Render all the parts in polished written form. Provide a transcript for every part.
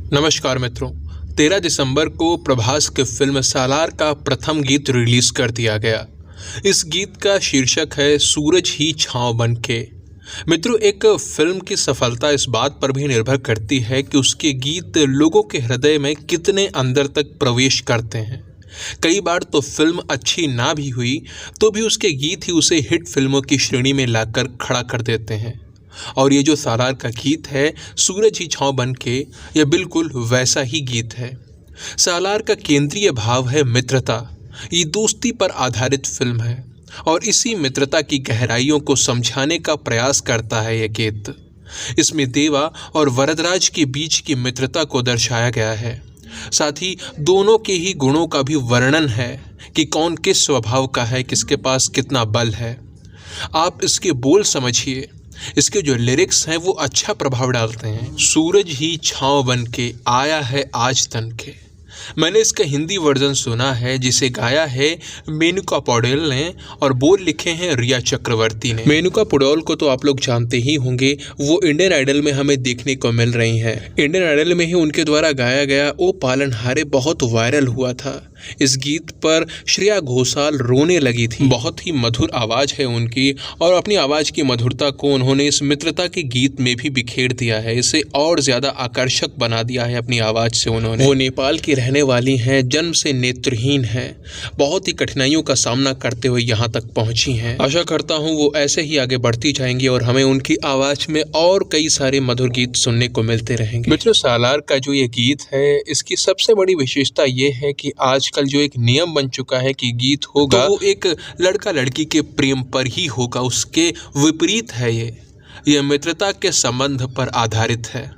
नमस्कार मित्रों। 13 दिसंबर को प्रभास की फिल्म सालार का प्रथम गीत रिलीज कर दिया गया। इस गीत का शीर्षक है सूरज ही छांव बन के। मित्रों, एक फिल्म की सफलता इस बात पर भी निर्भर करती है कि उसके गीत लोगों के हृदय में कितने अंदर तक प्रवेश करते हैं। कई बार तो फिल्म अच्छी ना भी हुई तो भी उसके गीत ही उसे हिट फिल्मों की श्रेणी में लाकर खड़ा कर देते हैं। और ये जो सालार का गीत है सूरज ही छांव बन के, यह बिल्कुल वैसा ही गीत है। सालार का केंद्रीय भाव है मित्रता। ये दोस्ती पर आधारित फिल्म है और इसी मित्रता की गहराइयों को समझाने का प्रयास करता है यह गीत। इसमें देवा और वरदराज के बीच की मित्रता को दर्शाया गया है। साथ ही दोनों के ही गुणों का भी वर्णन है कि कौन किस स्वभाव का है, किसके पास कितना बल है। आप इसके बोल समझिए, इसके जो लिरिक्स हैं वो अच्छा प्रभाव डालते हैं। सूरज ही छांव बन के आया है आज तन के। मैंने इसका हिंदी वर्जन सुना है जिसे गाया है मेनका पौडेल ने और बोल लिखे हैं रिया चक्रवर्ती ने। मेनका पौडेल को तो आप लोग जानते ही होंगे, वो इंडियन आइडल में हमें देखने को मिल रही हैं। इंडियन आइडल में ही उनके द्वारा गाया गया ओ पालनहारे बहुत वायरल हुआ था। इस गीत पर श्रेया घोषाल रोने लगी थी। बहुत ही मधुर आवाज़ है उनकी और अपनी आवाज़ की मधुरता को उन्होंने इस मित्रता के गीत में भी बिखेर दिया है। इसे और ज़्यादा आकर्षक बना दिया है अपनी आवाज़ से उन्होंने। वो नेपाल की रहने वाली हैं, जन्म से नेत्रहीन हैं, बहुत ही कठिनाइयों का सामना करते हुए यहाँ तक पहुँची हैं। आशा करता हूँ वो ऐसे ही आगे बढ़ती जाएंगी और हमें उनकी आवाज़ में और कई सारे मधुर गीत सुनने को मिलते रहेंगे। मित्रों, सालार का जो ये गीत है इसकी सबसे बड़ी विशेषता ये है कि आजकल जो एक नियम बन चुका है कि गीत होगा तो वो एक लड़का लड़की के प्रेम पर ही होगा, उसके विपरीत है। ये मित्रता के संबंध पर आधारित है।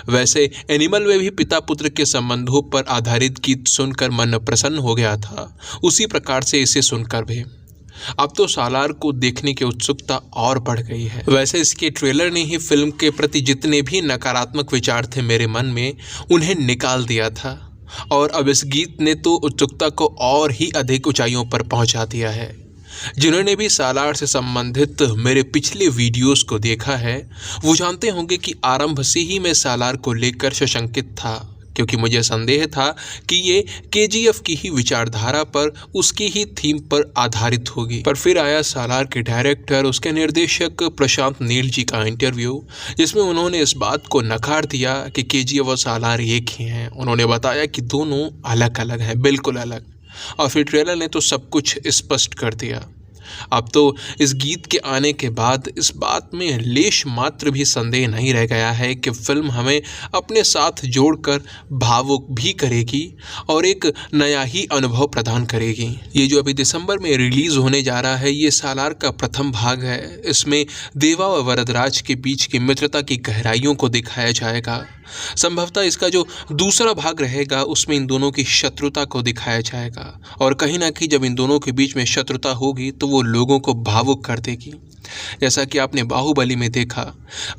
वैसे एनिमल में भी पिता पुत्र के संबंधों पर आधारित गीत सुनकर मन प्रसन्न हो गया था, उसी प्रकार से इसे सुनकर भी अब तो सालार को देखने की उत्सुकता और बढ़ गई है। वैसे इसके ट्रेलर ने ही फिल्म के प्रति जितने भी नकारात्मक विचार थे मेरे मन में, उन्हें निकाल दिया था और अब इस गीत ने तो उत्सुकता को और ही अधिक ऊंचाइयों पर पहुंचा दिया है। जिन्होंने भी सालार से संबंधित मेरे पिछले वीडियोस को देखा है वो जानते होंगे कि आरंभ से ही मैं सालार को लेकर सशंकित था, क्योंकि मुझे संदेह था कि ये केजीएफ की ही विचारधारा पर, उसकी ही थीम पर आधारित होगी। पर फिर आया सालार के डायरेक्टर, उसके निर्देशक प्रशांत नील जी का इंटरव्यू, जिसमें उन्होंने इस बात को नकार दिया कि केजीएफ और सालार एक ही हैं। उन्होंने बताया कि दोनों अलग अलग हैं, बिल्कुल अलग। और फिर ट्रेलर ने तो सब कुछ स्पष्ट कर दिया। अब तो इस गीत के आने के बाद इस बात में लेश मात्र भी संदेह नहीं रह गया है कि फिल्म हमें अपने साथ जोड़कर भावुक भी करेगी और एक नया ही अनुभव प्रदान करेगी। ये जो अभी दिसंबर में रिलीज़ होने जा रहा है ये सालार का प्रथम भाग है। इसमें देवा और वरदराज के बीच की मित्रता की गहराइयों को दिखाया जाएगा। संभवतः इसका जो दूसरा भाग रहेगा उसमें इन दोनों की शत्रुता को दिखाया जाएगा और कहीं ना कहीं जब इन दोनों के बीच में शत्रुता होगी तो वो लोगों को भावुक कर देगी। जैसा कि आपने बाहुबली में देखा,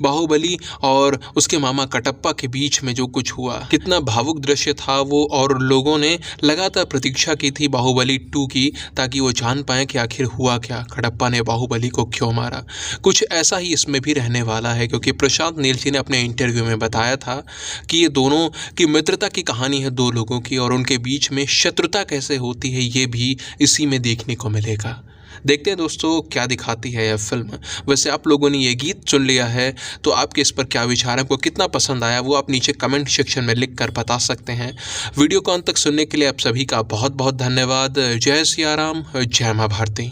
बाहुबली और उसके मामा कटप्पा के बीच में जो कुछ हुआ, कितना भावुक दृश्य था वो, और लोगों ने लगातार प्रतीक्षा की थी बाहुबली 2 की, ताकि वो जान पाएं कि आखिर हुआ क्या, कटप्पा ने बाहुबली को क्यों मारा। कुछ ऐसा ही इसमें भी रहने वाला है, क्योंकि प्रशांत नील जी ने अपने इंटरव्यू में बताया था कि ये दोनों की मित्रता की कहानी है दो लोगों की, और उनके बीच में शत्रुता कैसे होती है ये भी इसी में देखने को मिलेगा। देखते हैं दोस्तों क्या दिखाती है यह फिल्म। वैसे आप लोगों ने ये गीत सुन लिया है तो आपके इस पर क्या विचार है, आपको कितना पसंद आया, वो आप नीचे कमेंट सेक्शन में लिख कर बता सकते हैं। वीडियो को अंत तक सुनने के लिए आप सभी का बहुत बहुत धन्यवाद। जय सिया राम, जय माँ भारती।